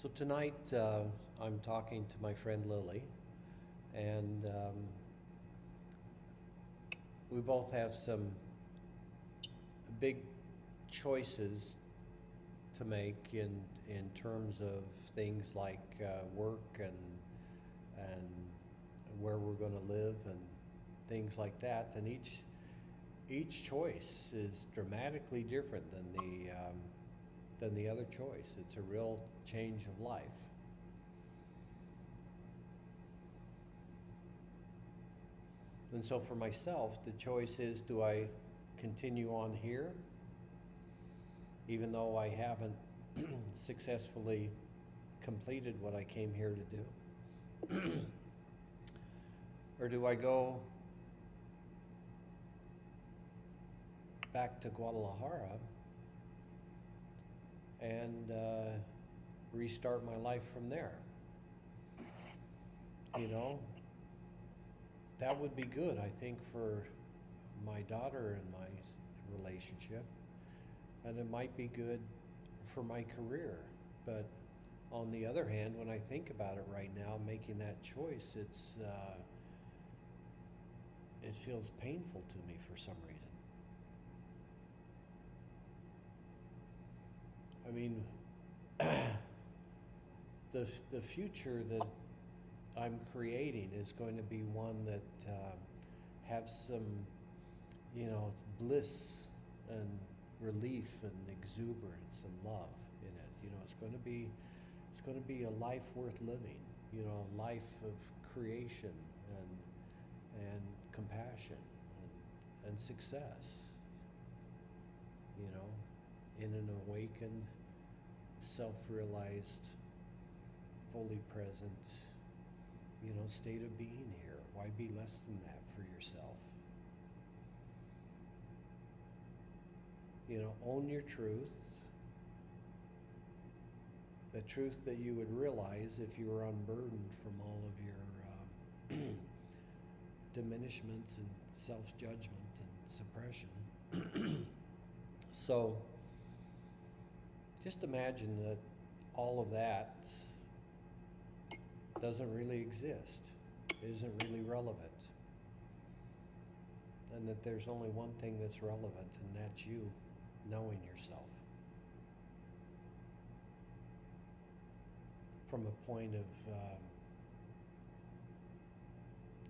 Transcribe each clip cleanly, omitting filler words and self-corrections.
So tonight, I'm talking to my friend Lili, and we both have some big choices to make in terms of things like work and where we're going to live and things like that. And each choice is dramatically different than the other choice. It's a real change of life. And so for myself, the choice is, do I continue on here, even though I haven't successfully completed what I came here to do? Or do I go back to Guadalajara and restart my life from there? You know, that would be good, I think, for my daughter and my relationship, and it might be good for my career. But on the other hand, when I think about it right now, making that choice, it feels painful to me for some reason. I mean, the future that I'm creating is going to be one that has some, bliss and relief and exuberance and love in it. It's going to be a life worth living. A life of creation and compassion and success. In an awakened, self-realized, fully present, state of being here. Why be less than that for yourself? Own your truth, the truth that you would realize if you were unburdened from all of your diminishments and self-judgment and suppression. So just imagine that all of that doesn't really exist, isn't really relevant, and that there's only one thing that's relevant, and that's you knowing yourself from a point of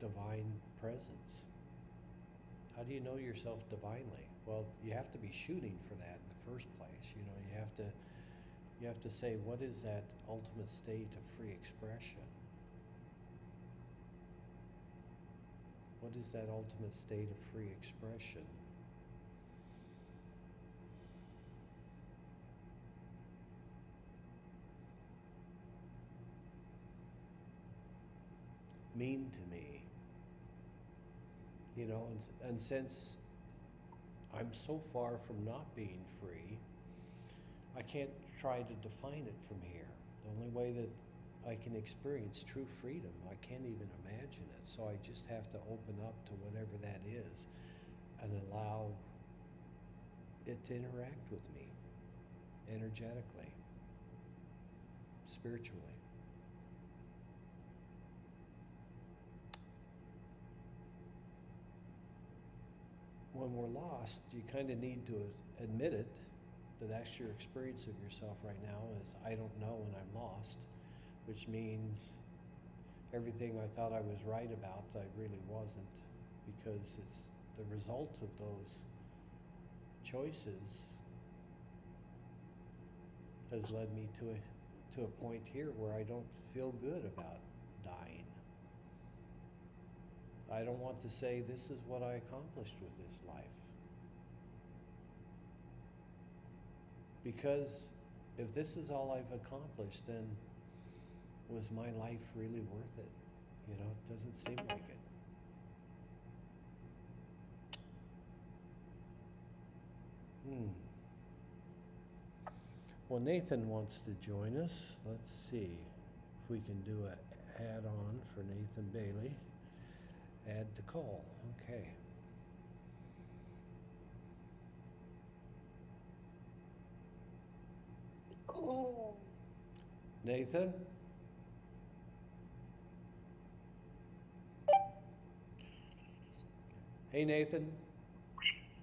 divine presence. How do you know yourself divinely? Well, you have to be shooting for that in the first place. You have to say, what is that ultimate state of free expression? What is that ultimate state of free expression? Mean to me? And since I'm so far from not being free, I can't try to define it from here. The only way that I can experience true freedom, I can't even imagine it. So I just have to open up to whatever that is and allow it to interact with me energetically, spiritually. When we're lost, you kind of need to admit it, that that's your experience of yourself right now is, I don't know when I'm lost, which means everything I thought I was right about, I really wasn't, because it's the result of those choices has led me to a point here where I don't feel good about dying. I don't want to say this is what I accomplished with this life. Because if this is all I've accomplished, then was my life really worth it? It doesn't seem like it. Hmm. Well, Nathan wants to join us. Let's see if we can do a add-on for Nathan Bailey. Add to call. Okay. Cool. Nathan? Hey, Nathan.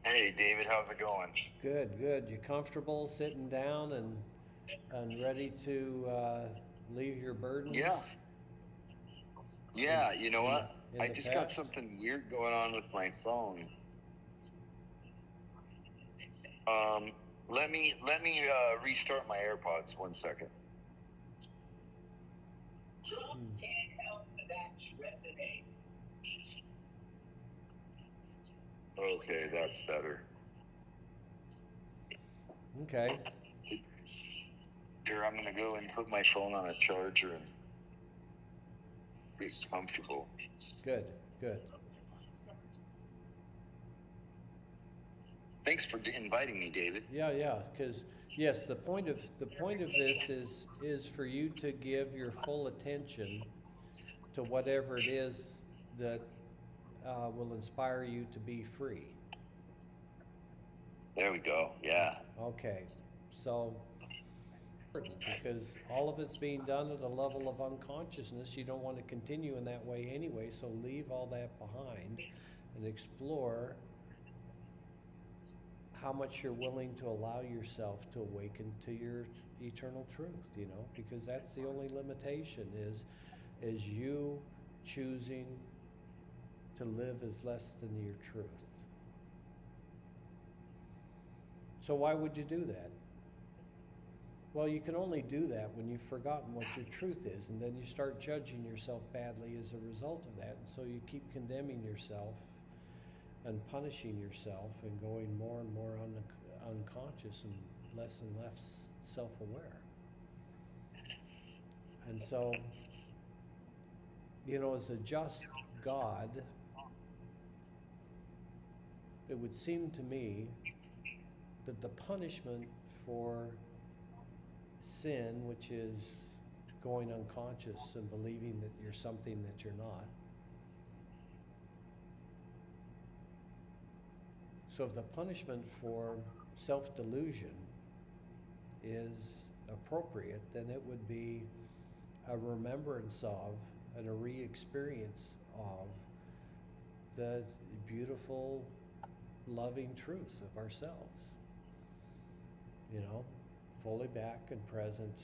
Hey David, how's it going? Good, good. You comfortable sitting down and ready to leave your Yeah, burdens in yeah. You know in the what? in I the just got past? something weird going on with my phone. Let me restart my AirPods. 1 second. Hmm. Okay, that's better. Okay. Here, I'm gonna go and put my phone on a charger and get comfortable. Good, good. Thanks for inviting me, David. Yeah, yeah. Because yes, the point of this is for you to give your full attention to whatever it is that will inspire you to be free. There we go. Yeah. Okay. So because all of it's being done at a level of unconsciousness. You don't want to continue in that way anyway, so leave all that behind and explore how much you're willing to allow yourself to awaken to your eternal truth, because that's the only limitation is you choosing to live as less than your truth. So why would you do that? Well, you can only do that when you've forgotten what your truth is, and then you start judging yourself badly as a result of that. And so you keep condemning yourself and punishing yourself and going more and more unconscious and less self aware. And so, as a just God, it would seem to me that the punishment for sin, which is going unconscious and believing that you're something that you're not. So if the punishment for self-delusion is appropriate, then it would be a remembrance of and a re-experience of the beautiful, loving truth of ourselves. Fully back and present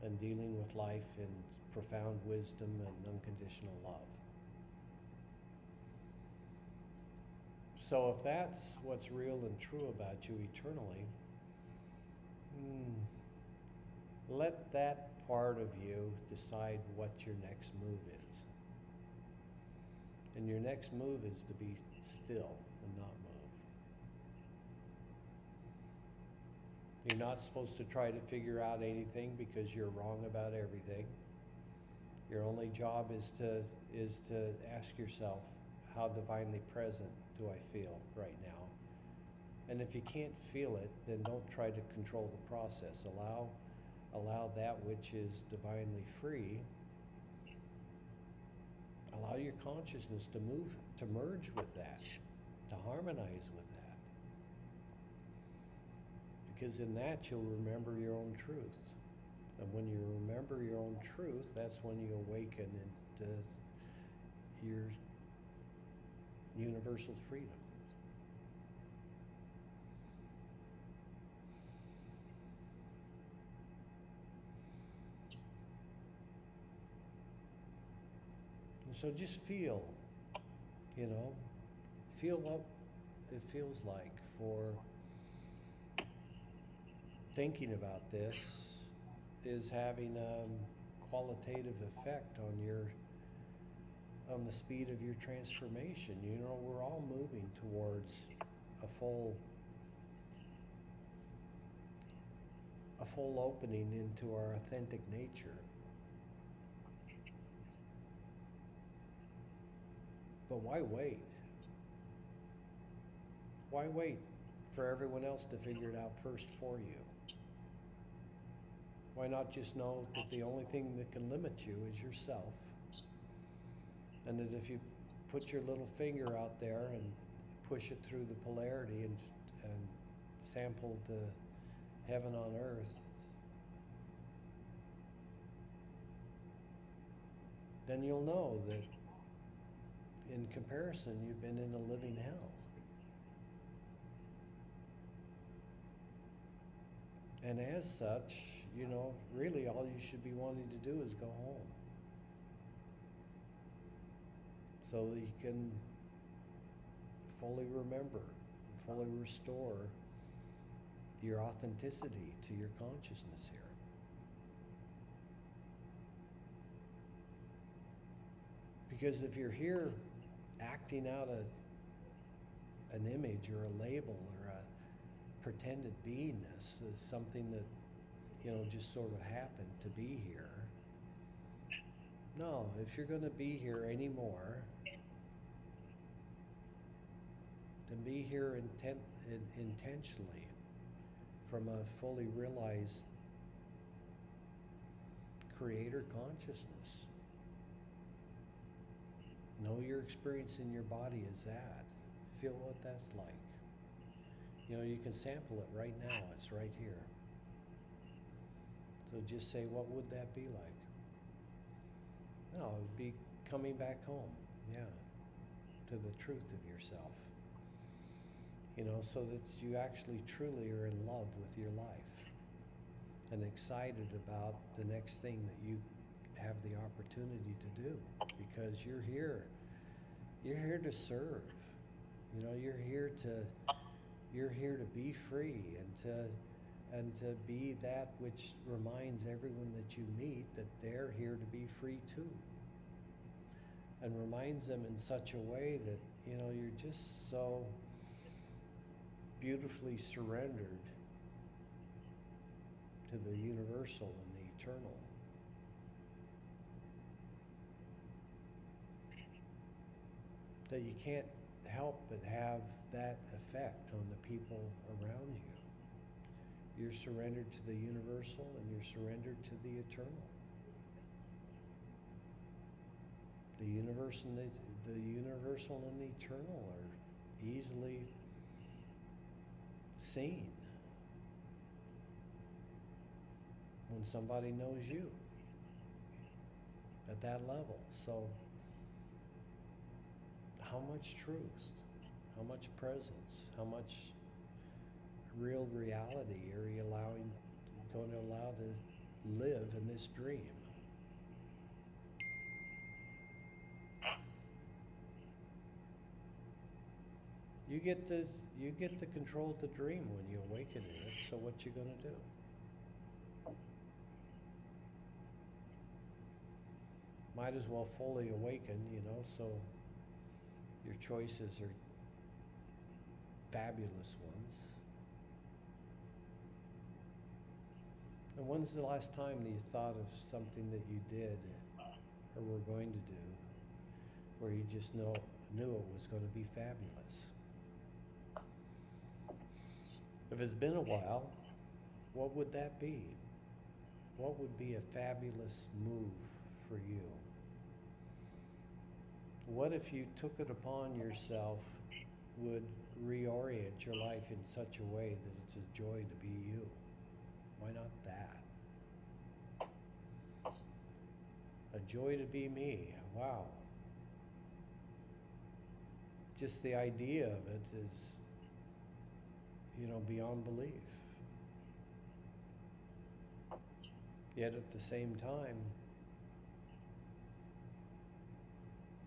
and dealing with life in profound wisdom and unconditional love. So if that's what's real and true about you eternally, let that part of you decide what your next move is. And your next move is to be still and not move. You're not supposed to try to figure out anything because you're wrong about everything. Your only job is to ask yourself, how divinely present do I feel right now? And if you can't feel it, then don't try to control the process. Allow that which is divinely free. Allow your consciousness to move, to merge with that, to harmonize with that. Because in that you'll remember your own truth. And when you remember your own truth, that's when you awaken into your universal freedom. And so just you know, feel what it feels like for thinking about this is having a qualitative effect on the speed of your transformation. We're all moving towards a full a full opening into our authentic nature. But why wait? Why wait for everyone else to figure it out first for you? Why not just know that the only thing that can limit you is yourself? And that if you put your little finger out there and push it through the polarity and sample the heaven on earth, then you'll know that in comparison, you've been in a living hell. And as such, really all you should be wanting to do is go home. So that you can fully remember, fully restore your authenticity to your consciousness here. Because if you're here acting out an image or a label or a pretended beingness as something that, just sort of happened to be here. No, if you're going to be here anymore, then be here intentionally from a fully realized creator consciousness. Know your experience in your body is that. Feel what that's like. You can sample it right now. It's right here. So just say, what would that be like? No, it would be coming back home, to the truth of yourself. So that you actually truly are in love with your life and excited about the next thing that you have the opportunity to do, because you're here to serve. You're here to be free and to be that which reminds everyone that you meet that they're here to be free too. And reminds them in such a way that, you're just so beautifully surrendered to the universal and the eternal. That you can't help but have that effect on the people around you. You're surrendered to the universal and you're surrendered to the eternal. The universal and the eternal are easily seen when somebody knows you at that level. So how much truth, how much presence, how much real reality are you going to allow to live in this dream? You get to control the dream when you awaken in it, so what you gonna do? Might as well fully awaken, so your choices are fabulous ones. And when's the last time that you thought of something that you did or were going to do where you just knew it was going to be fabulous? If it's been a while, what would that be? What would be a fabulous move for you? What if you took it upon yourself, would reorient your life in such a way that it's a joy to be you? Why not that? A joy to be me. Wow. Just the idea of it is, beyond belief. Yet at the same time,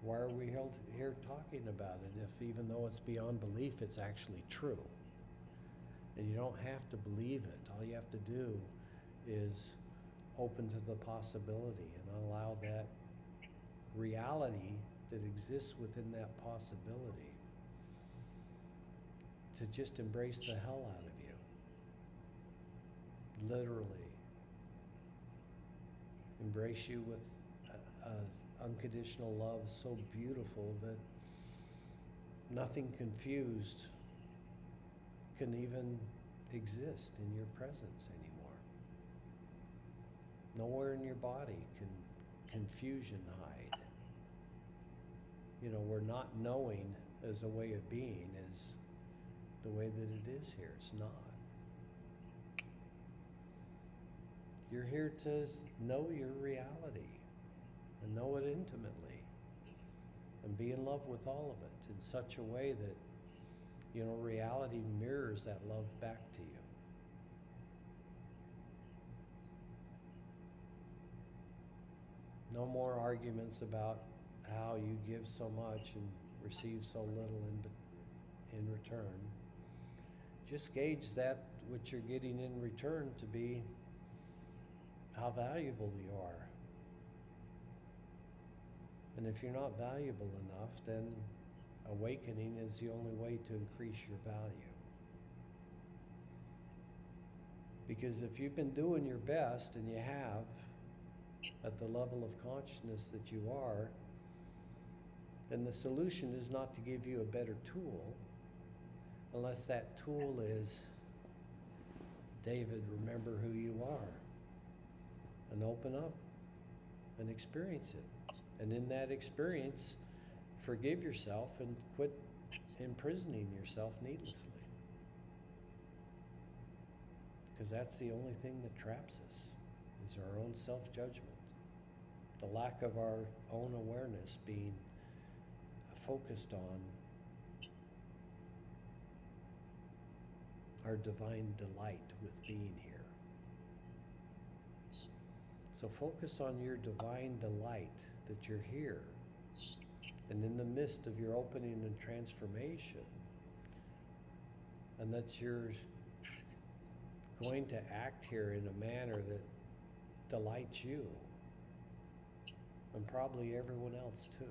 why are we here talking about it if, even though it's beyond belief, it's actually true? And you don't have to believe it. All you have to do is open to the possibility and allow that reality that exists within that possibility to just embrace the hell out of you. Literally. Embrace you with unconditional love so beautiful that nothing confused can even exist in your presence anymore. Nowhere in your body can confusion hide. Where not knowing as a way of being is the way that it is here. It's not. You're here to know your reality and know it intimately and be in love with all of it in such a way that, you know, reality mirrors that love back to you. No more arguments about how you give so much and receive so little in return. Just gauge that what you're getting in return to be how valuable you are. And if you're not valuable enough, then awakening is the only way to increase your value. Because if you've been doing your best, and you have, at the level of consciousness that you are, then the solution is not to give you a better tool, unless that tool is, David, remember who you are, and open up and experience it. And in that experience, forgive yourself and quit imprisoning yourself needlessly. Because that's the only thing that traps us, is our own self-judgment. The lack of our own awareness being focused on our divine delight with being here. So focus on your divine delight that you're here. And in the midst of your opening and transformation, and that you're going to act here in a manner that delights you, and probably everyone else too.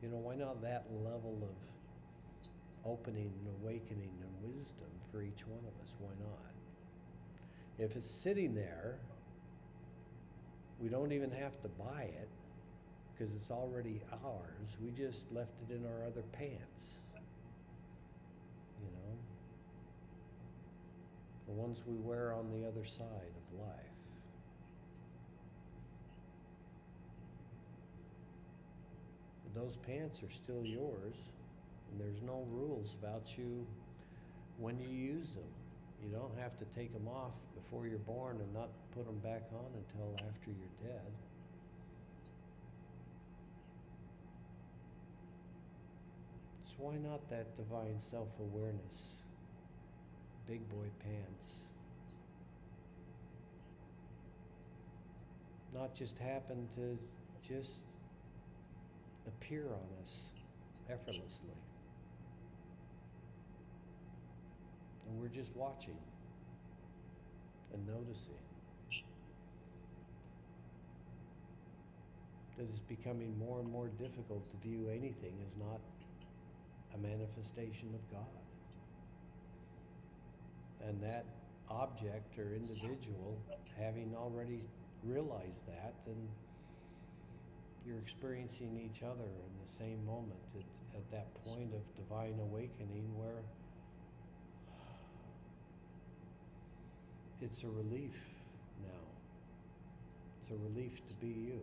You know, why not that level of opening and awakening and wisdom for each one of us? Why not? If it's sitting there, we don't even have to buy it, because it's already ours. We just left it in our other pants. You know? The ones we wear on the other side of life. But those pants are still yours, and there's no rules about you when you use them. You don't have to take them off before you're born and not put them back on until after you're dead. So why not that divine self-awareness? Big boy pants. Not just happen to just appear on us effortlessly. And we're just watching and noticing. Because it's becoming more and more difficult to view anything as not a manifestation of God. And that object or individual, having already realized that, and you're experiencing each other in the same moment at that point of divine awakening where it's a relief now. It's a relief to be you.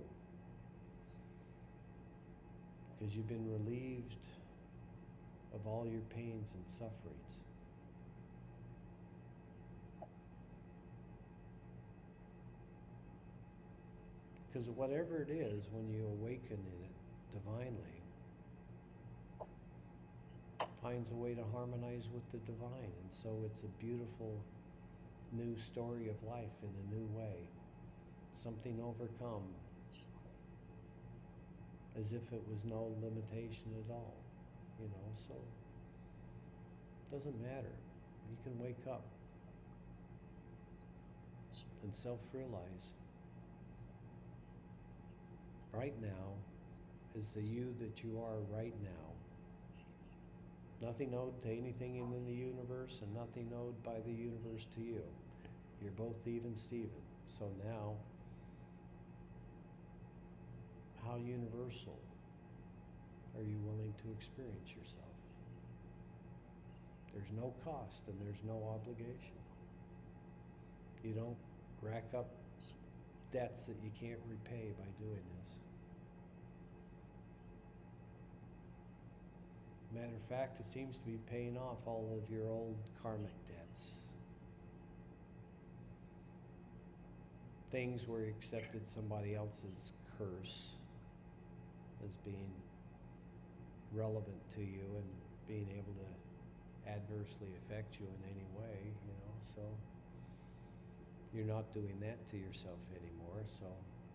Because you've been relieved of all your pains and sufferings. Because whatever it is, when you awaken in it divinely, finds a way to harmonize with the divine. And so it's a beautiful new story of life in a new way. Something overcome as if it was no limitation at all, you know, so it doesn't matter. You can wake up and self-realize right now is the you that you are right now. Nothing owed to anything in the universe, and nothing owed by the universe to you. You're both even Steven. So now, how universal are you willing to experience yourself? There's no cost and there's no obligation. You don't rack up debts that you can't repay by doing this. Matter of fact, it seems to be paying off all of your old karmic debts. things where you accepted somebody else's curse as being relevant to you and being able to adversely affect you in any way, you know, so you're not doing that to yourself anymore. So,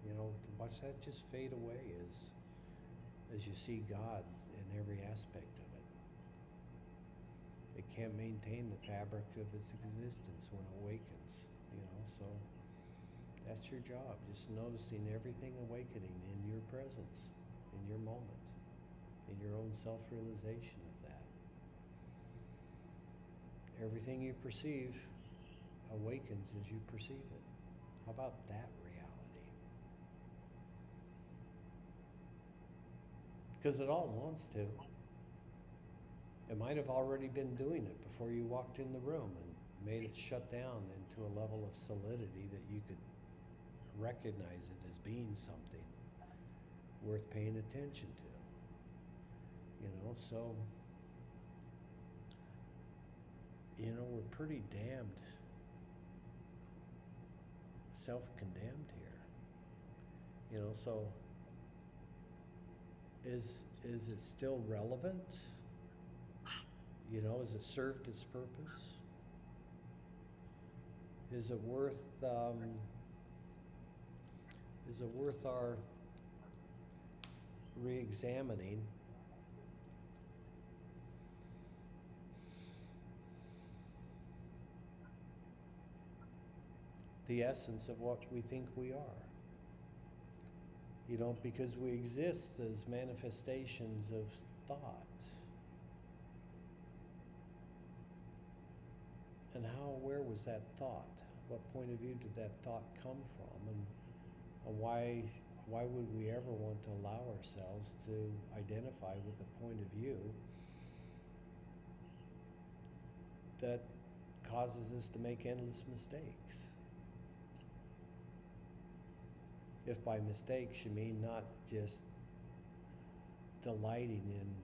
you know, watch that just fade away as you see God in every aspect of it. It can't maintain the fabric of its existence when it awakens, you know, so that's your job, just noticing everything awakening in your presence, in your moment, in your own self-realization of that. Everything you perceive awakens as you perceive it. How about that reality? Because it all wants to. It might have already been doing it before you walked in the room and made it shut down into a level of solidity that you could recognize it as being something worth paying attention to. You know, so, you know, we're pretty damned self-condemned here. You know, so is it still relevant? You know, has it served its purpose? Is it worth our re-examining the essence of what we think we are? You know, because we exist as manifestations of thought. And where was that thought? What point of view did that thought come from? And why would we ever want to allow ourselves to identify with a point of view that causes us to make endless mistakes? If by mistakes you mean not just delighting in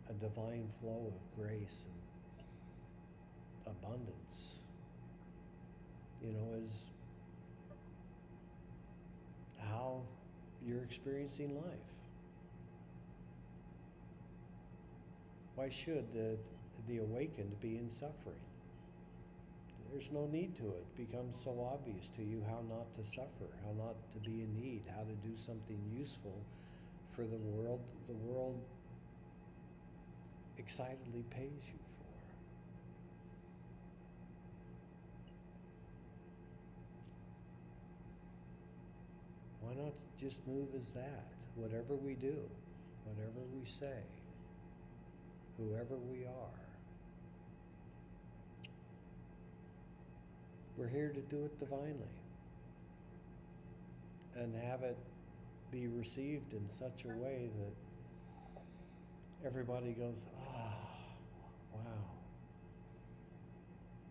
a divine flow of grace and abundance, you know, is how you're experiencing life. Why should the awakened be in suffering? There's no need to it. It becomes so obvious to you how not to suffer, how not to be in need, how to do something useful for the world excitedly pays you for. Why not just move as that? Whatever we do, whatever we say, whoever we are, we're here to do it divinely and have it be received in such a way that everybody goes, wow,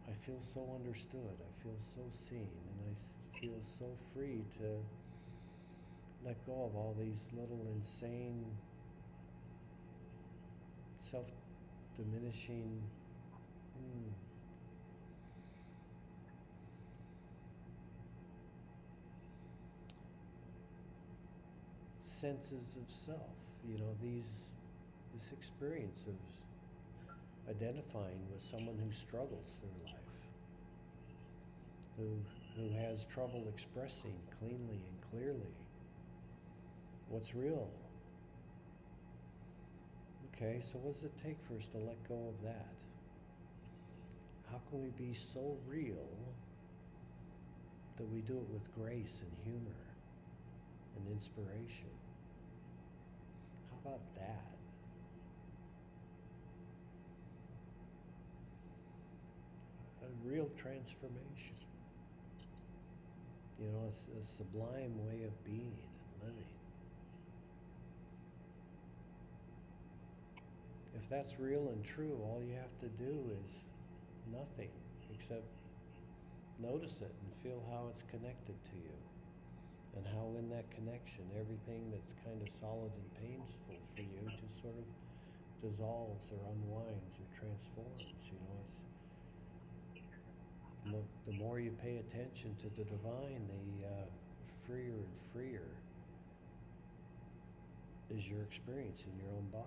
I feel so understood, I feel so seen, and I feel so free to let go of all these little insane, self-diminishing senses of self, you know, this experience of identifying with someone who struggles through life, who has trouble expressing cleanly and clearly what's real. Okay, so what does it take for us to let go of that? How can we be so real that we do it with grace and humor and inspiration? How about that? A real transformation. You know, it's a sublime way of being and living. If that's real and true, all you have to do is nothing except notice it and feel how it's connected to you, and how in that connection everything that's kind of solid and painful for you just sort of dissolves or unwinds or transforms. You know, the more you pay attention to the divine, the freer and freer is your experience in your own body.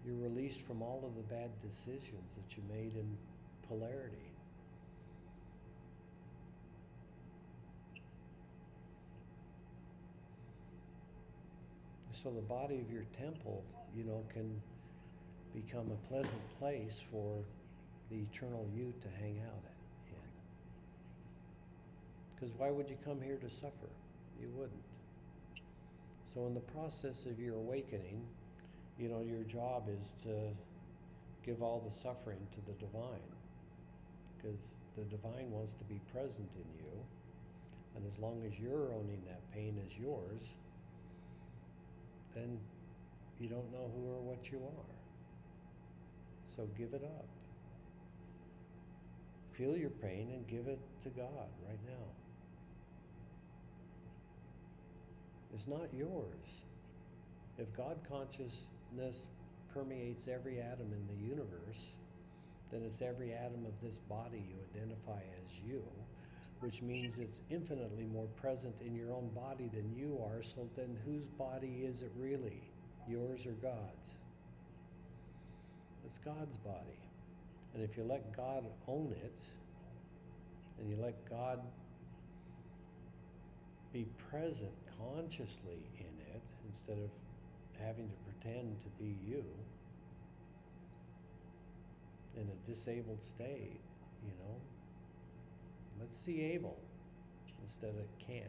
You're released from all of the bad decisions that you made in polarity. So the body of your temple, can become a pleasant place for the eternal you to hang out in. Because why would you come here to suffer? You wouldn't. So in the process of your awakening, your job is to give all the suffering to the divine, because the divine wants to be present in you, and as long as you're owning that pain as yours, then you don't know who or what you are. So give it up. Feel your pain and give it to God right now. It's not yours. If God consciousness permeates every atom in the universe, then it's every atom of this body you identify as you, which means it's infinitely more present in your own body than you are. So then whose body is it really? Yours or God's? It's God's body. And if you let God own it, and you let God be present consciously in it, instead of having to pretend to be you in a disabled state, let's see able instead of can't.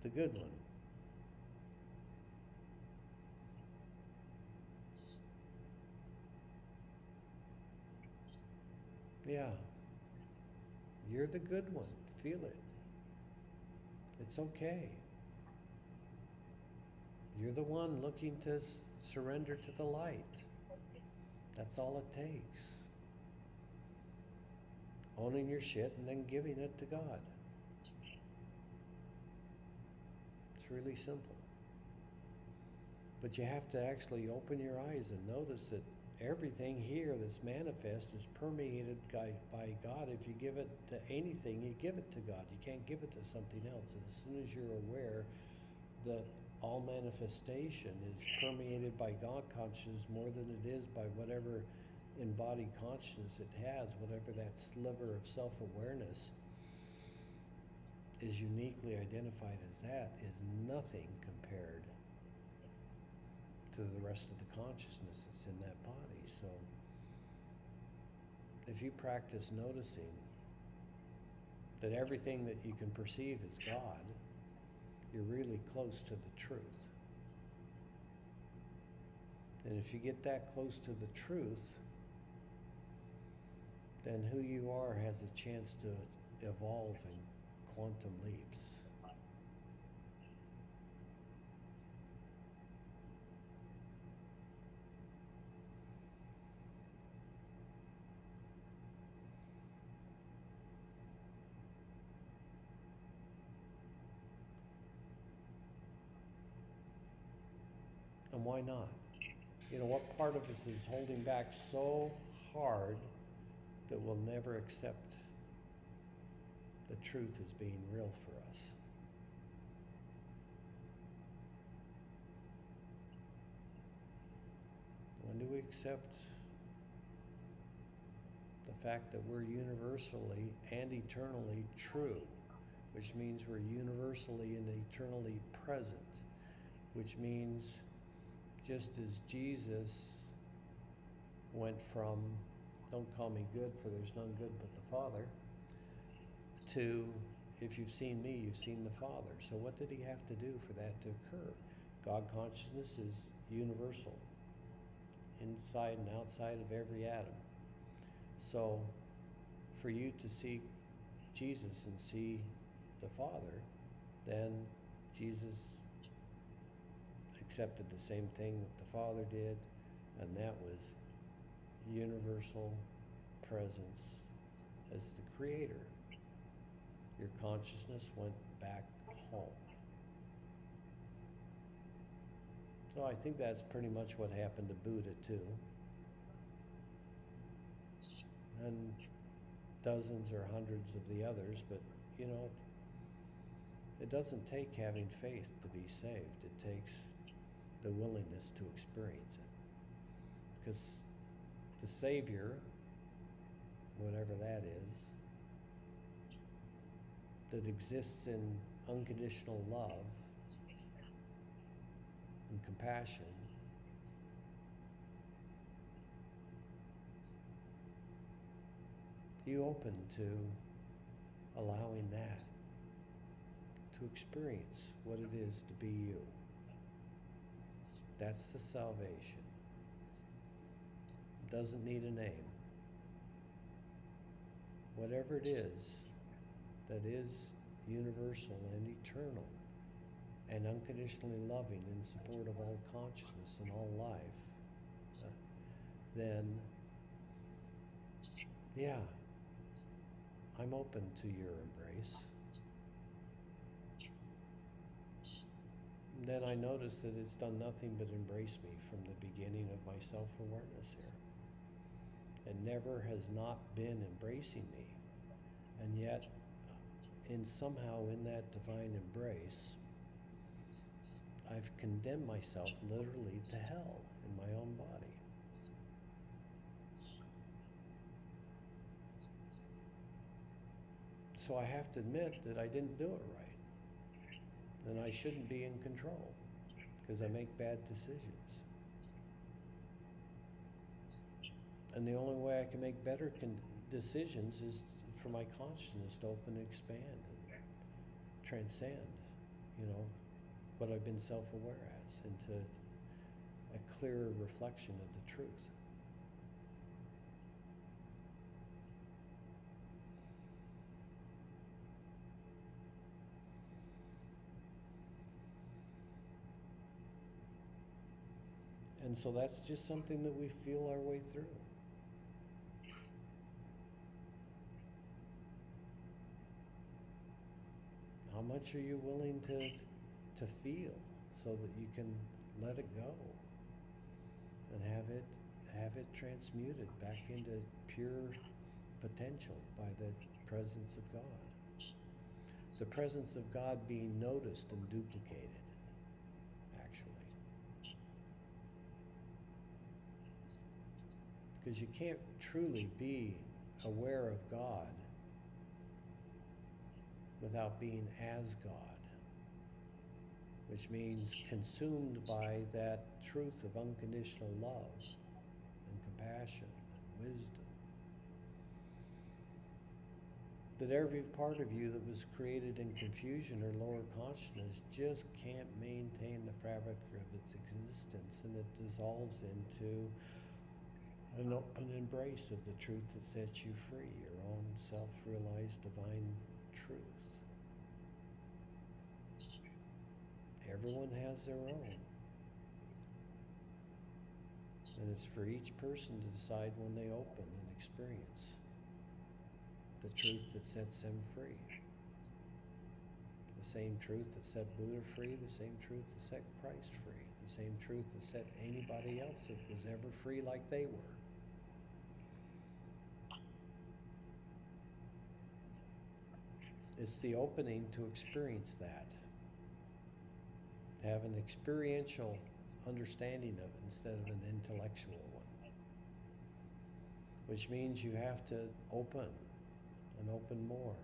The good one. Yeah, you're the good one. Feel it. It's okay. You're the one looking to surrender to the light. That's all it takes. Owning your shit and then giving it to God. It's really simple. But you have to actually open your eyes and notice that everything here that's manifest is permeated by God. If you give it to anything, you give it to God. You can't give it to something else. And as soon as you're aware that all manifestation is permeated by God consciousness more than it is by whatever embodied consciousness it has, whatever that sliver of self-awareness is uniquely identified as, that is nothing compared to the rest of the consciousness that's in that body. So if you practice noticing that everything that you can perceive is God, you're really close to the truth. And if you get that close to the truth, then who you are has a chance to evolve in quantum leaps. And why not? What part of us is holding back so hard that we'll never accept the truth as being real for us? When do we accept the fact that we're universally and eternally true, which means we're universally and eternally present, which means just as Jesus went from, don't call me good for there's none good but the Father, to, if you've seen me, you've seen the Father. So what did he have to do for that to occur? God consciousness is universal, inside and outside of every atom. So for you to see Jesus and see the Father, then Jesus accepted the same thing that the Father did, and that was universal presence as the Creator. Your consciousness went back home. So I think that's pretty much what happened to Buddha too. And dozens or hundreds of the others, but you know, it doesn't take having faith to be saved. It takes the willingness to experience it. Because the Savior, whatever that is, that exists in unconditional love and compassion, you open to allowing that to experience what it is to be you. That's the salvation. It doesn't need a name. Whatever it is that is universal and eternal and unconditionally loving in support of all consciousness and all life, then, yeah, I'm open to your embrace. And then I notice that it's done nothing but embrace me from the beginning of my self-awareness here. It never has not been embracing me. And yet, somehow in that divine embrace, I've condemned myself literally to hell in my own body. So I have to admit that I didn't do it right. And I shouldn't be in control because I make bad decisions. And the only way I can make better decisions is for my consciousness to open and expand and transcend, you know, what I've been self-aware as into a clearer reflection of the truth. And so that's just something that we feel our way through. How much are you willing to feel so that you can let it go and have it transmuted back into pure potential by the presence of God? The presence of God being noticed and duplicated, actually. Because you can't truly be aware of God without being as God, which means consumed by that truth of unconditional love and compassion and wisdom. That every part of you that was created in confusion or lower consciousness just can't maintain the fabric of its existence, and it dissolves into an open embrace of the truth that sets you free, your own self-realized divine truth. Everyone has their own. And it's for each person to decide when they open and experience the truth that sets them free. The same truth that set Buddha free, the same truth that set Christ free, the same truth that set anybody else that was ever free like they were. It's the opening to experience that. To have an experiential understanding of it instead of an intellectual one. Which means you have to open and open more.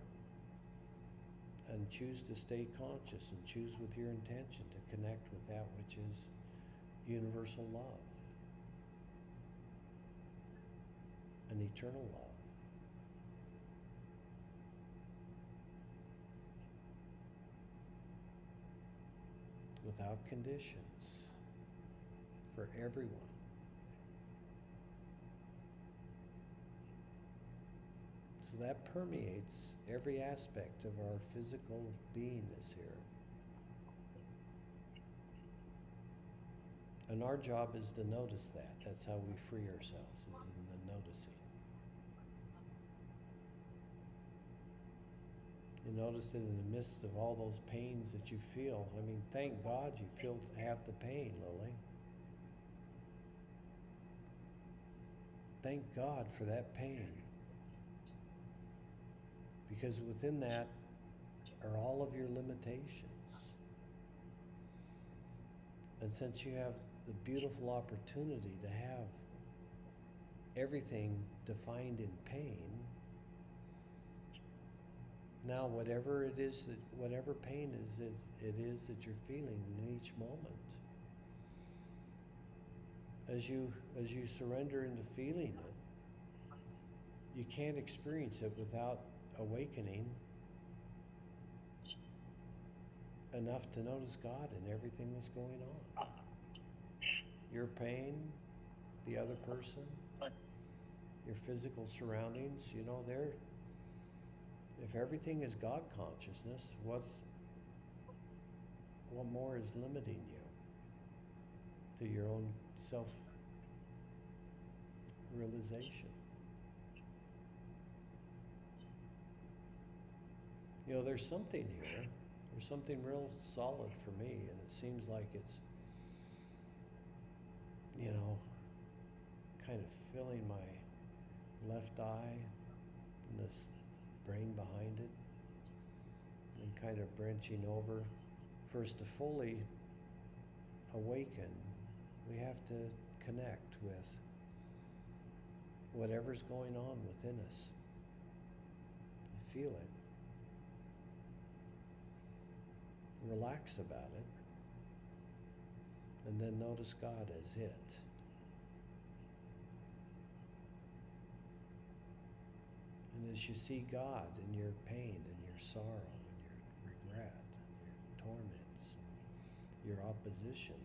And choose to stay conscious and choose with your intention to connect with that which is universal love and eternal love. Without conditions, for everyone. So that permeates every aspect of our physical beingness here. And our job is to notice that. That's how we free ourselves, is in the noticing. And notice that in the midst of all those pains that you feel, I mean, thank God you have the pain, Lily. Thank God for that pain. Because within that are all of your limitations. And since you have the beautiful opportunity to have everything defined in pain, now whatever it is that, whatever pain it is that you're feeling in each moment, as you surrender into feeling it, you can't experience it without awakening enough to notice God in everything that's going on. Your pain, the other person, your physical surroundings, you know, if everything is God consciousness, what more is limiting you to your own self-realization? You know, there's something here. There's something real solid for me, and it seems like it's, you know, kind of filling my left eye and this brain behind it, and kind of branching over. For us to fully awaken, we have to connect with whatever's going on within us. Feel it. Relax about it. And then notice God as it. And as you see God in your pain and your sorrow and your regret and your torments, your opposition,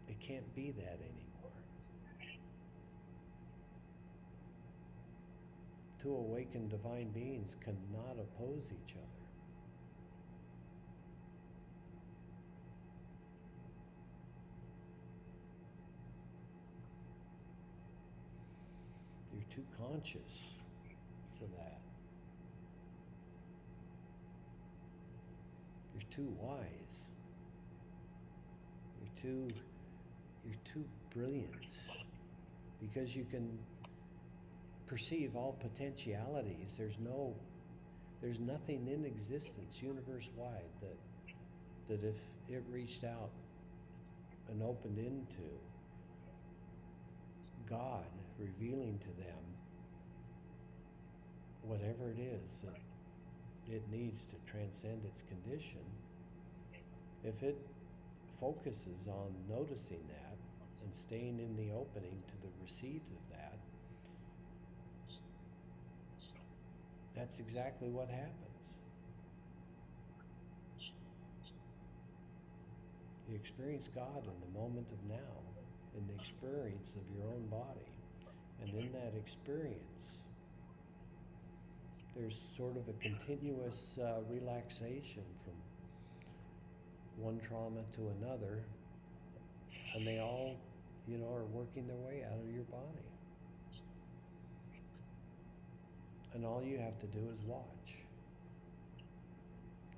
it can't be that anymore. Two awakened divine beings cannot oppose each other. You're too conscious for that. You're too wise. You're too brilliant, because you can perceive all potentialities. There's nothing in existence universe-wide that if it reached out and opened into God, revealing to them whatever it is that it needs to transcend its condition, if it focuses on noticing that and staying in the opening to the receipt of that, that's exactly what happens. You experience God in the moment of now, in the experience of your own body. And in that experience, there's sort of a continuous relaxation from one trauma to another, and they all, you know, are working their way out of your body. And all you have to do is watch.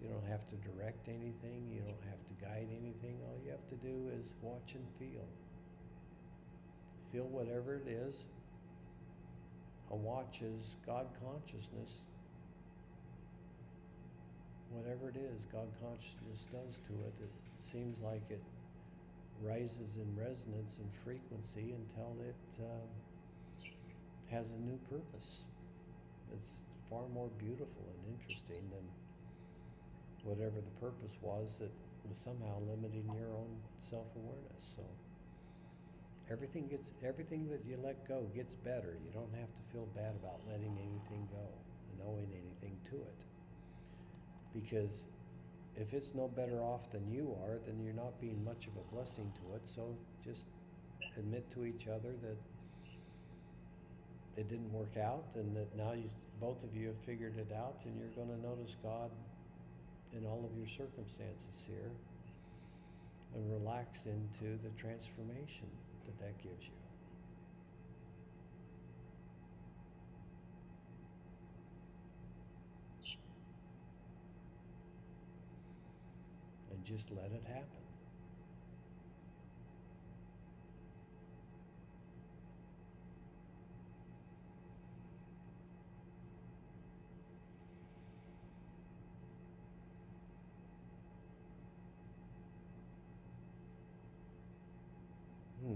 You don't have to direct anything. You don't have to guide anything. All you have to do is watch and feel. Feel whatever it is. A watch is God consciousness. Whatever it is God consciousness does to it, it seems like it rises in resonance and frequency until it has a new purpose. It's far more beautiful and interesting than whatever the purpose was that was somehow limiting your own self-awareness. So everything that you let go gets better. You don't have to feel bad about letting anything go and owing anything to it. Because if it's no better off than you are, then you're not being much of a blessing to it. So just admit to each other that it didn't work out, and that now both of you have figured it out, and you're going to notice God in all of your circumstances here and relax into the transformation that gives you. and just let it happen. Hmm.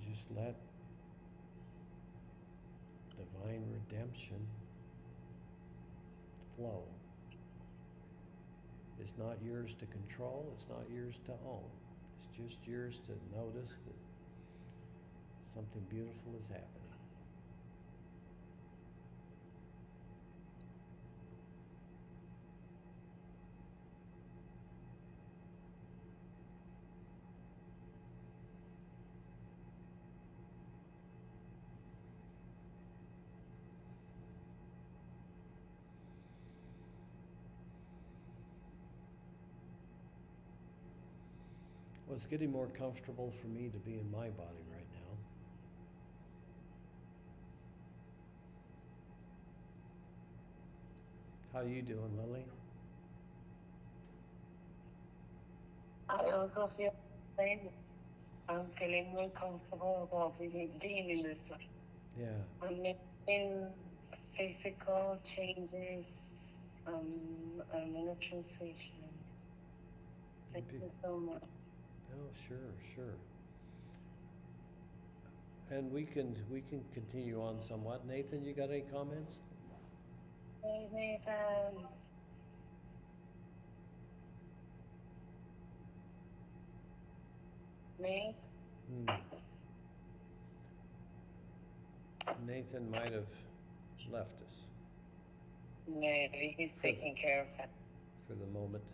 You just let divine redemption flow. It's not yours to control, it's not yours to own. It's just yours to notice that something beautiful is happening. Well, it's getting more comfortable for me to be in my body right now. How you doing, Lily? I also feel the same. I'm feeling more comfortable about being in this life. Yeah. I'm making physical changes. I'm in a transition. Thank you so much. Oh, sure, sure. And we can continue on somewhat. Nathan, you got any comments? Hey, Nathan. Me? Hmm. Nathan might have left us Maybe he's taking care of that. for the moment.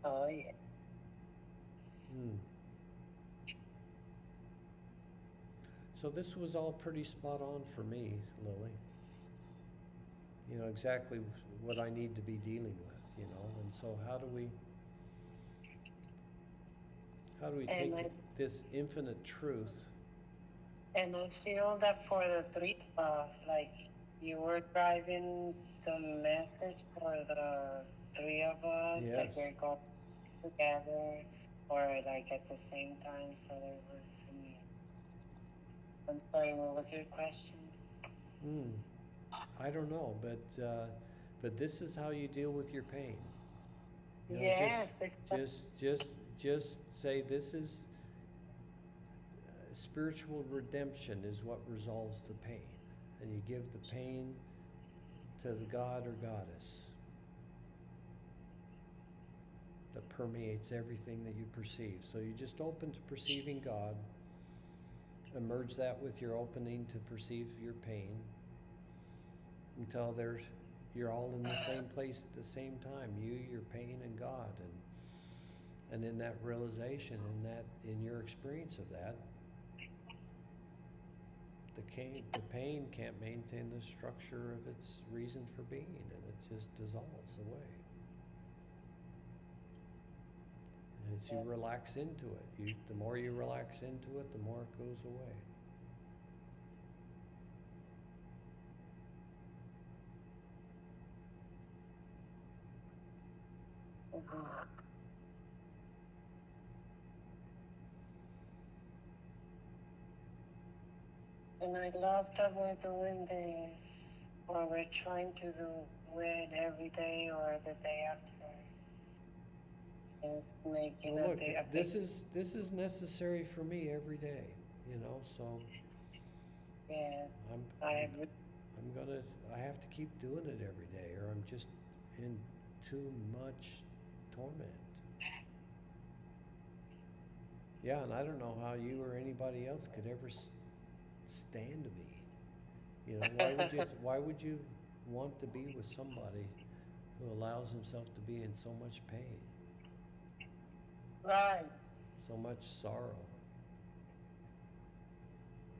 Oh, yeah. Hmm. So this was all pretty spot on for me, Lily. You know, exactly what I need to be dealing with, you know. And so how do we And take this infinite truth? And I feel that for the three of us, like you were driving the message for the three of us, Yes. like we're going together or like at the same time. So there was me. I'm sorry, what was your question? I don't know, but this is how you deal with your pain. You know, Yes, exactly. just say this is spiritual redemption is what resolves the pain, and you give the pain to the god or goddess that permeates everything that you perceive. So you just open to perceiving God, merge that with your opening to perceive your pain until you're all in the same place at the same time, you, your pain, and God. And in that realization, in your experience of that, the pain can't maintain the structure of its reason for being, and it just dissolves away. And as you relax into it, the more you relax into it, the more it goes away. And I love that we're doing this, or we're trying to do it every day or the day after. It's making Well, look, a this is necessary for me every day, you know. So yes, I'm I I have to keep doing it every day, or I'm just in too much torment. Yeah, and I don't know how you or anybody else could ever stand me. You know, why would you want to be with somebody who allows himself to be in so much pain, right. so much sorrow,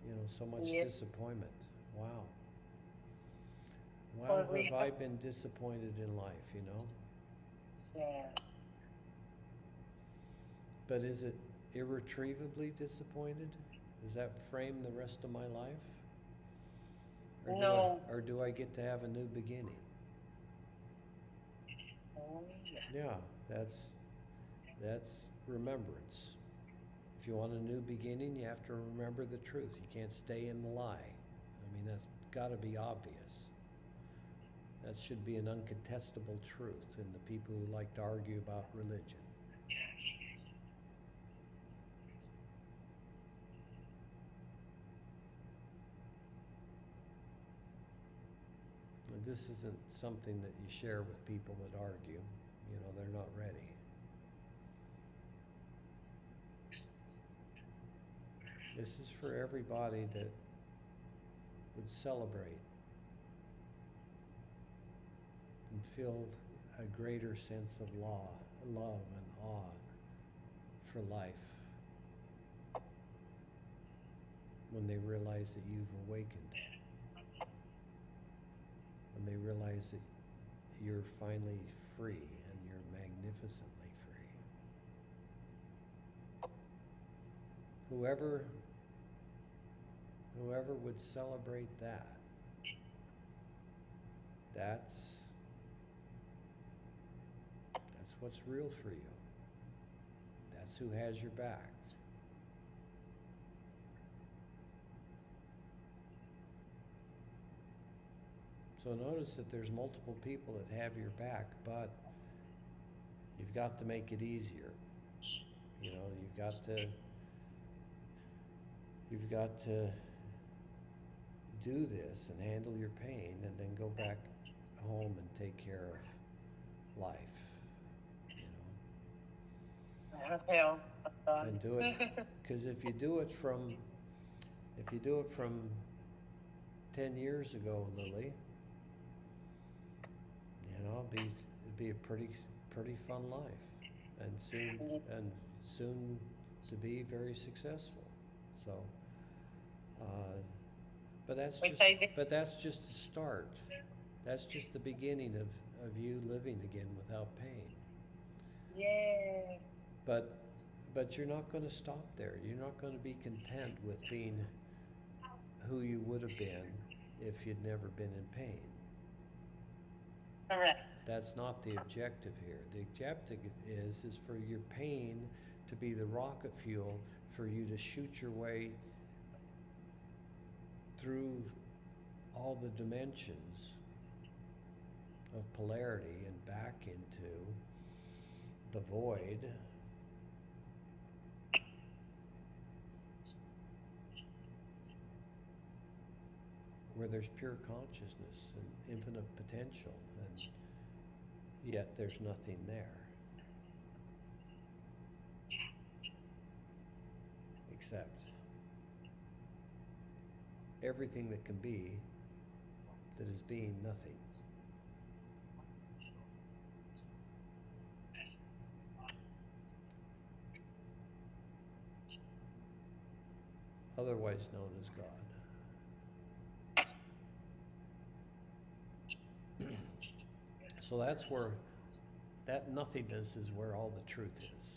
you know, so much Yeah. disappointment? Wow. Wow, Or we have I been disappointed in life, you know? yeah. But is it irretrievably disappointed? Does that frame the rest of my life? Or No. or do I get to have a new beginning? Oh, yeah. Yeah, that's remembrance. If you want a new beginning, you have to remember the truth. You can't stay in the lie. I mean, that's got to be obvious. That should be an uncontestable truth in the people who like to argue about religion. And this isn't something that you share with people that argue. You know, they're not ready. This is for everybody that would celebrate and feel a greater sense of love and awe for life when they realize that you've awakened, when they realize that you're finally free and you're magnificently free. Whoever would celebrate that, that's what's real for you. That's who has your back. So notice that there's multiple people that have your back, but you've got to make it easier. You know, you've got to do this and handle your pain and then go back home and take care of life. Okay, I'm done. And do it, because if you do it from 10 years ago, Lily, you know, it'd be a pretty fun life, and soon to be very successful. So, but that's just a start. That's just the beginning of you living again without pain. Yeah. But you're not going to stop there. You're not going to be content with being who you would have been if you'd never been in pain. Correct. That's not the objective here. The objective is for your pain to be the rocket fuel for you to shoot your way through all the dimensions of polarity and back into the void where there's pure consciousness and infinite potential, and yet there's nothing there except everything that can be that is being nothing. Otherwise known as God. So that's where, that nothingness is where all the truth is.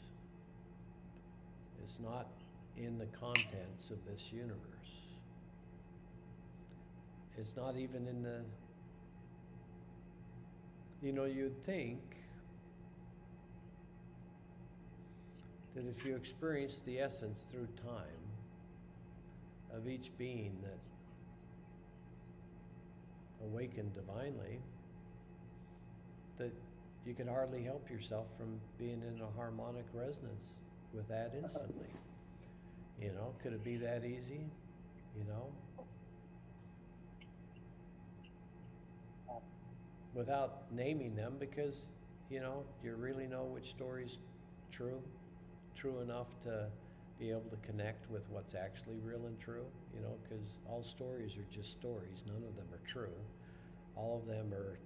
It's not in the contents of this universe. It's not even in the, you know, you'd think that if you experience the essence through time of each being that awakened divinely, that you could hardly help yourself from being in a harmonic resonance with that instantly. You know, could it be that easy? You know? Without naming them, because, you know, you really know which story's true enough to be able to connect with what's actually real and true, you know, because all stories are just stories. None of them are true. All of them are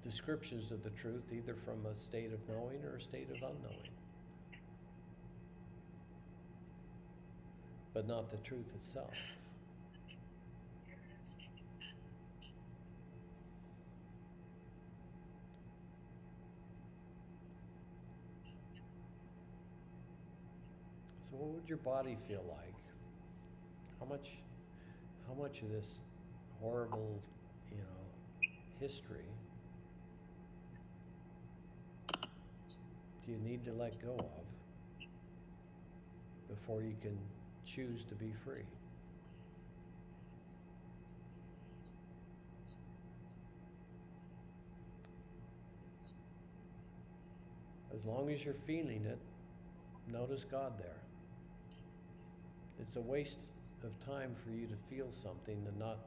descriptions of the truth, either from a state of knowing or a state of unknowing, but not the truth itself. So what would your body feel like? How much of this horrible, history do you need to let go of before you can choose to be free? As long as you're feeling it, notice God there. It's a waste of time for you to feel something and not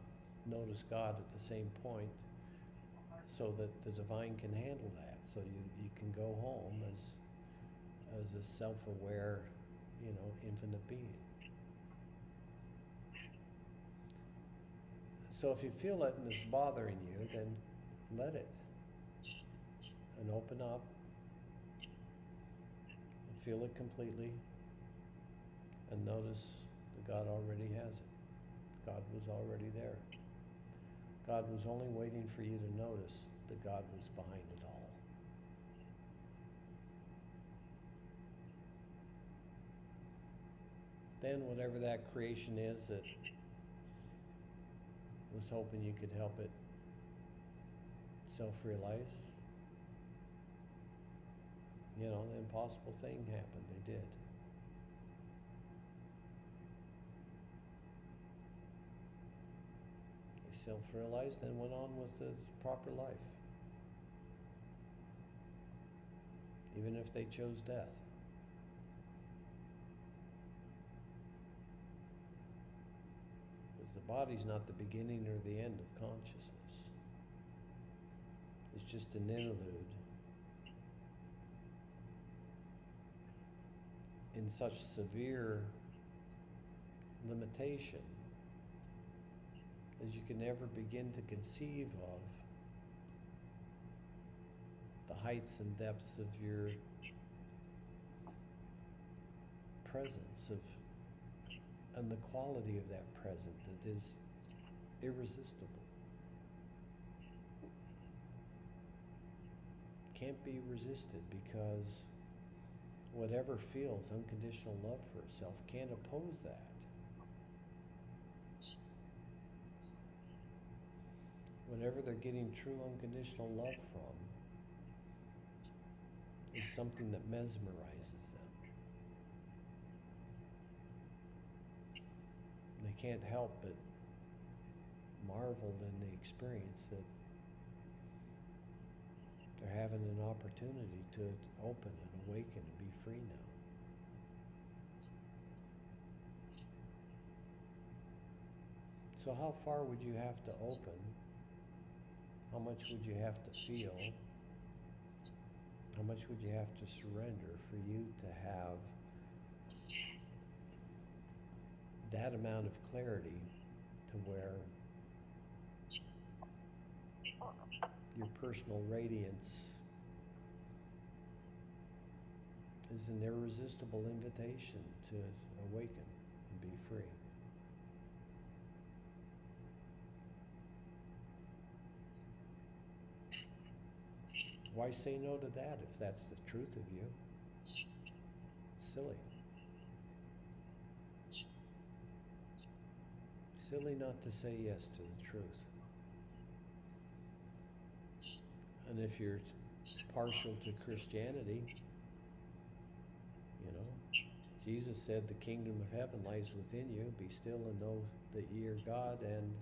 notice God at the same point, so that the divine can handle that, so you can go home as a self-aware, infinite being. So if you feel it and it's bothering you, then let it, and open up and feel it completely, and notice that God already has it. God was already there. God was only waiting for you to notice that God was behind it all. Then whatever that creation is that was hoping you could help it self-realize, the impossible thing happened. They did. They self-realized and went on with the proper life, even if they chose death. Because the body's not the beginning or the end of consciousness. It's just an interlude in such severe limitation as you can never begin to conceive of the heights and depths of your presence, and the quality of that present that is irresistible. Can't be resisted, because whatever feels unconditional love for itself can't oppose that. Whatever they're getting true unconditional love from is something that mesmerizes them. They can't help but marvel in the experience that they're having an opportunity to open and awaken and be free now. So how far would you have to open? How much would you have to feel? How much would you have to surrender for you to have that amount of clarity to where your personal radiance is an irresistible invitation to awaken and be free? Why say no to that if that's the truth of you? Silly. Silly not to say yes to the truth. And if you're partial to Christianity, Jesus said the kingdom of heaven lies within you. Be still and know that ye are God. And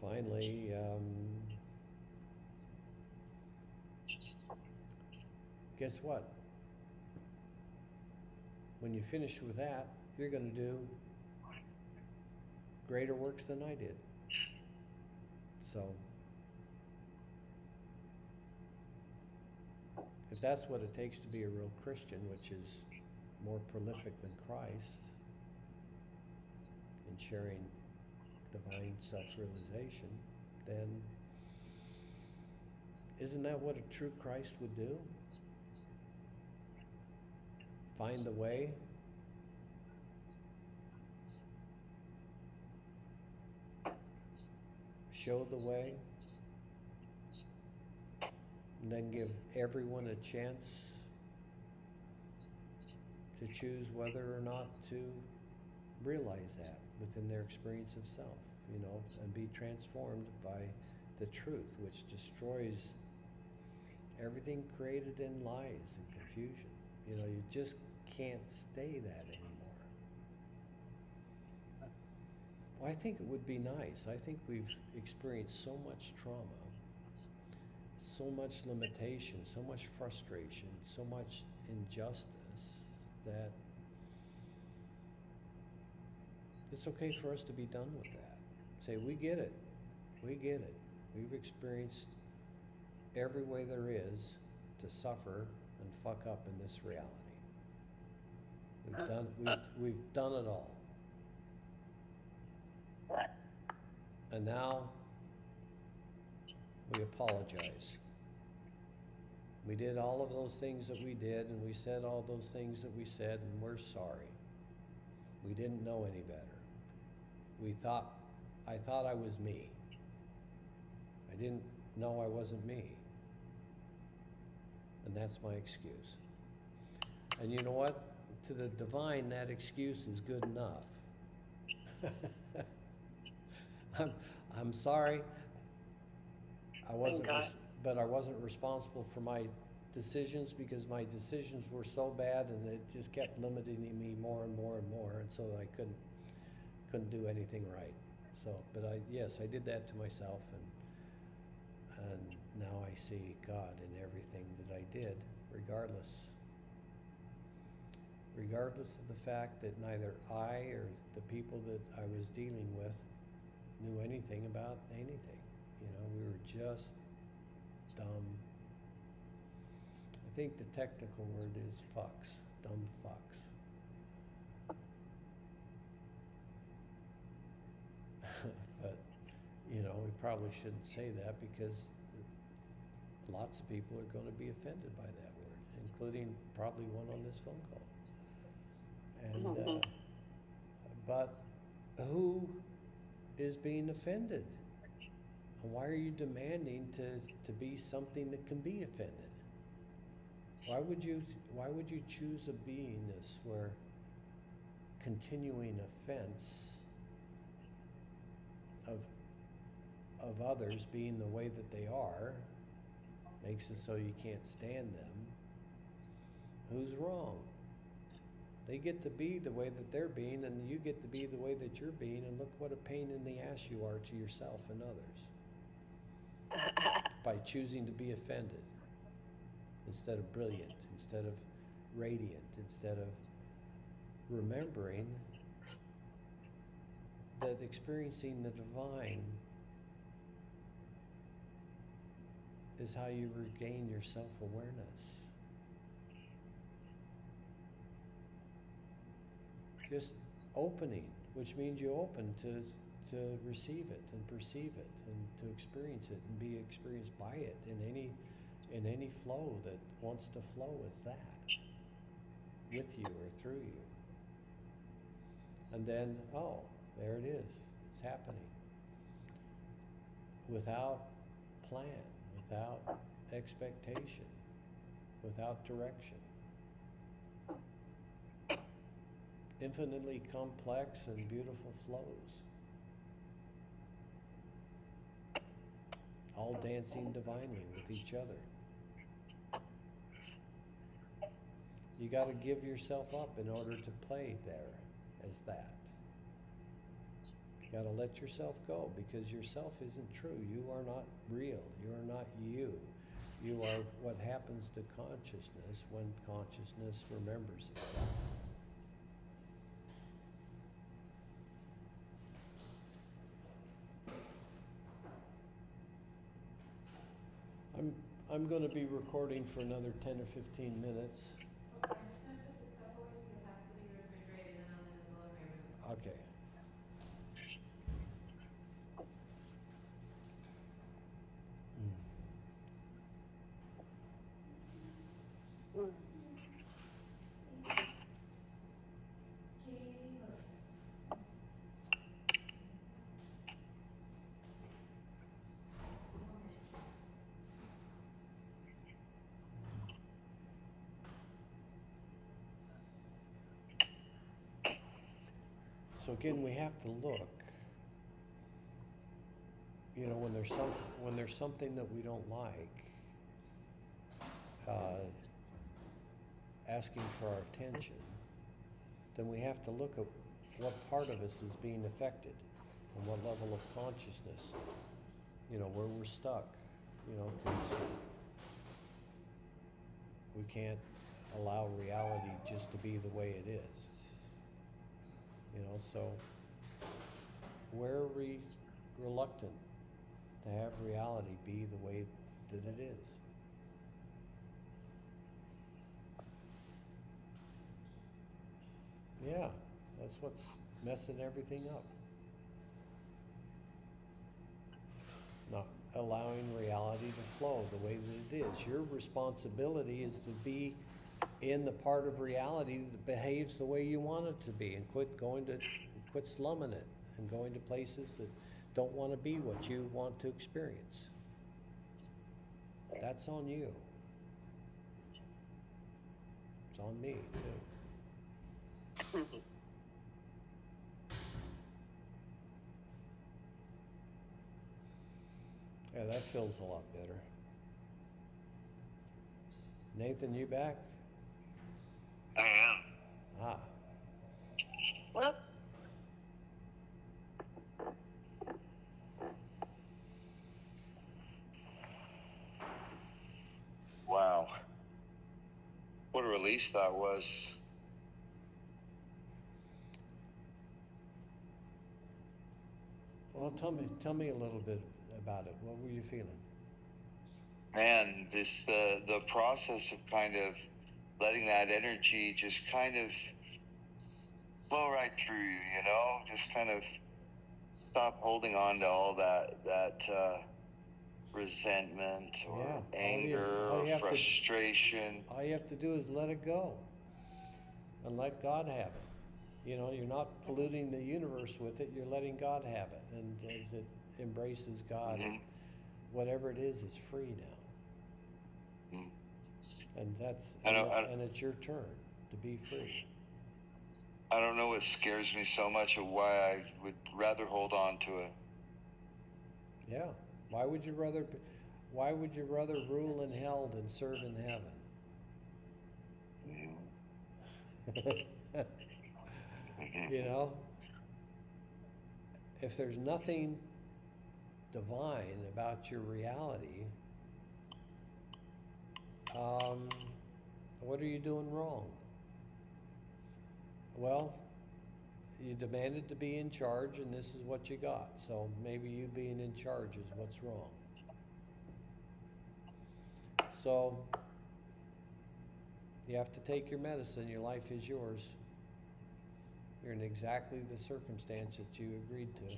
finally, guess what? When you finish with that, you're going to do greater works than I did. So, if that's what it takes to be a real Christian, which is more prolific than Christ in sharing divine self-realization, then isn't that what a true Christ would do? Find the way, show the way, and then give everyone a chance to choose whether or not to realize that within their experience of self, and be transformed by the truth, which destroys everything created in lies and confusion. You just can't stay that anymore. Well, I think it would be nice. I think we've experienced so much trauma, so much limitation, so much frustration, so much injustice that it's okay for us to be done with that. Say, we get it. We get it. We've experienced every way there is to suffer and fuck up in this reality. We've done it all. And now we apologize. We did all of those things that we did, and we said all those things that we said, and we're sorry. We didn't know any better. I thought I was me. I didn't know I wasn't me. And that's my excuse. And you know what? To the divine, that excuse is good enough. I'm sorry. But I wasn't responsible for my decisions, because my decisions were so bad, and it just kept limiting me more and more and more, and so I couldn't do anything right. So, but I did that to myself, and now I see God in everything that I did, regardless of the fact that neither I or the people that I was dealing with knew anything about anything. We were just dumb. I think the technical word is fucks, dumb fucks. But, we probably shouldn't say that, because lots of people are going to be offended by that word, including probably one on this phone call. And, but who is being offended? And why are you demanding to be something that can be offended? Why would you choose a beingness where continuing offense of others being the way that they are makes it so you can't stand them? Who's wrong? They get to be the way that they're being, and you get to be the way that you're being, and look what a pain in the ass you are to yourself and others by choosing to be offended instead of brilliant, instead of radiant, instead of remembering that experiencing the divine is how you regain your self-awareness. Just opening, which means you open to receive it and perceive it and to experience it and be experienced by it in any flow that wants to flow as that, with you or through you. And then, oh, there it is. It's happening. Without plan, without expectation, without direction. Infinitely complex and beautiful flows. All dancing divinely with each other. You got to give yourself up in order to play there as that. You got to let yourself go, because yourself isn't true. You are not real. You are not you. You are what happens to consciousness when consciousness remembers itself. I'm going to be recording for another 10 or 15 minutes. Okay. So again, we have to look, you know, when there's something that we don't like, asking for our attention, then we have to look at what part of us is being affected and what level of consciousness, you know, where we're stuck, you know, because we can't allow reality just to be the way it is. You know, so where are we reluctant to have reality be the way that it is? Yeah, that's what's messing everything up. Not allowing reality to flow the way that it is. Your responsibility is to be in the part of reality that behaves the way you want it to be, and quit slumming it and going to places that don't want to be what you want to experience. That's on you. It's on me too. Yeah, that feels a lot better. Nathan, you back? I am. Ah. Well, Wow. What a release that was. Well, tell me a little bit about it. What were you feeling? Man, the process of kind of letting that energy just kind of flow right through you, you know, just kind of stop holding on to all that resentment or anger or frustration. All you have to do is let it go and let God have it. You know, you're not polluting the universe with it, you're letting God have it. And as it embraces God, Mm-hmm. whatever it is free now. Mm-hmm. And and it's your turn to be free. I don't know what scares me so much, or why I would rather hold on to it. Yeah. Why would you rather rule in hell than serve in heaven? You know? If there's nothing divine about your reality, what are you doing wrong? Well, you demanded to be in charge, and this is what you got. So maybe you being in charge is what's wrong. So you have to take your medicine. Your life is yours. You're in exactly the circumstance that you agreed to.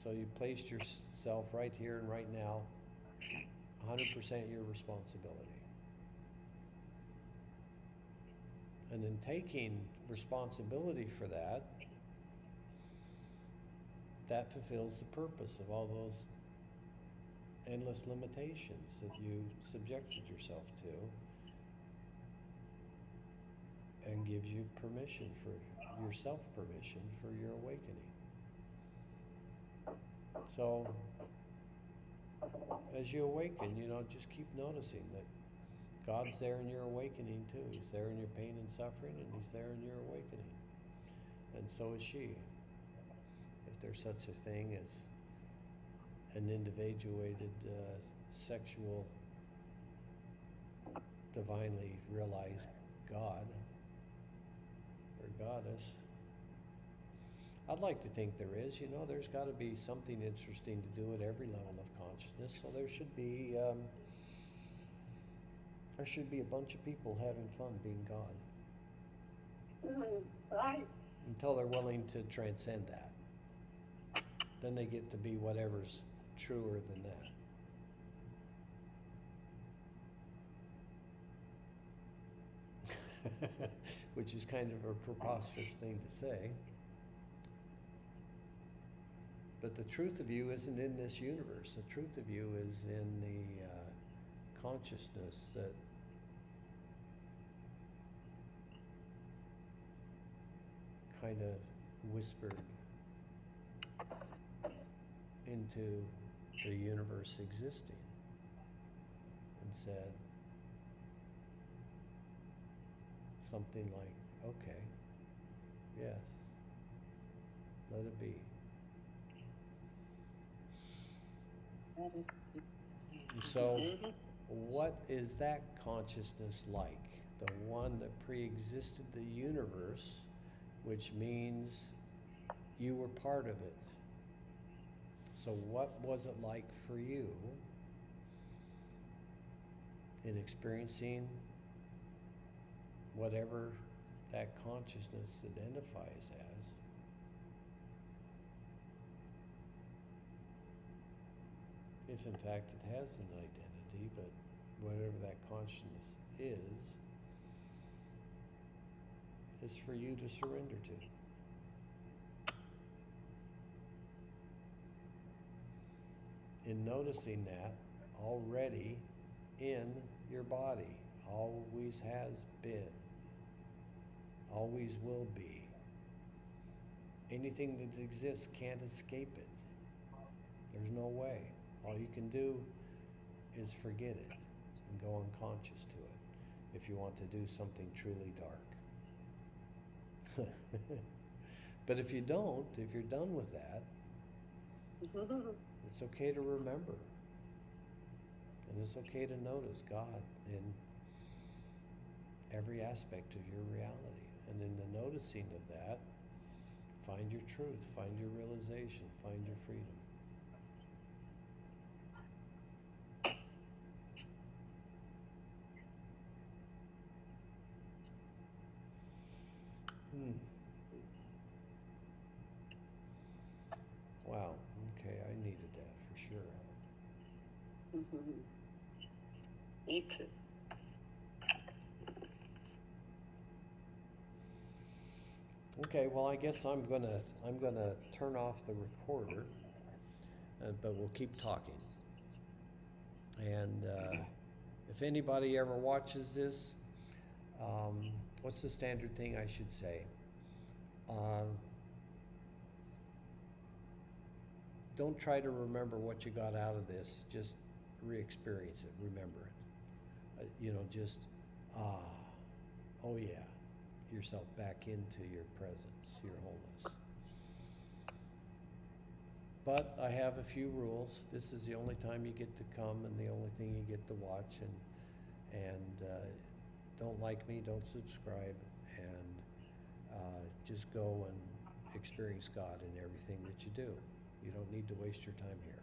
So you placed yourself right here and right now, 100% your responsibility. And in taking responsibility for that, that fulfills the purpose of all those endless limitations that you subjected yourself to, and gives you permission for yourself, permission for your awakening. So as you awaken, you know, just keep noticing that God's there in your awakening too. He's there in your pain and suffering, and He's there in your awakening. And so is she. If there's such a thing as an individuated sexual, divinely realized God or goddess. I'd like to think there is. You know, there's got to be something interesting to do at every level of consciousness. So there should be a bunch of people having fun being God. Right. Until they're willing to transcend that. Then they get to be whatever's truer than that. Which is kind of a preposterous thing to say. But the truth of you isn't in this universe. The truth of you is in the consciousness that kind of whispered into the universe existing and said something like, okay, yes, let it be. And so, what is that consciousness like? The one that pre-existed the universe, which means you were part of it. So what was it like for you in experiencing whatever that consciousness identifies as? If in fact it has an identity, but whatever that consciousness is for you to surrender to. In noticing that already in your body, always has been, always will be. Anything that exists can't escape it. There's no way. All you can do is forget it and go unconscious to it if you want to do something truly dark. But if you don't, if you're done with that, it's okay to remember. And it's okay to notice God in every aspect of your reality. And in the noticing of that, find your truth, find your realization, find your freedom. Wow, okay, I needed that for sure. Me too. Okay, well, I guess I'm gonna turn off the recorder, but we'll keep talking. And if anybody ever watches this, what's the standard thing I should say? Don't try to remember what you got out of this. Just re-experience it. Remember it. Just oh yeah, yourself back into your presence, your wholeness. But I have a few rules. This is the only time you get to come and the only thing you get to watch. And don't like me, don't subscribe, and just go and experience God in everything that you do. You don't need to waste your time here.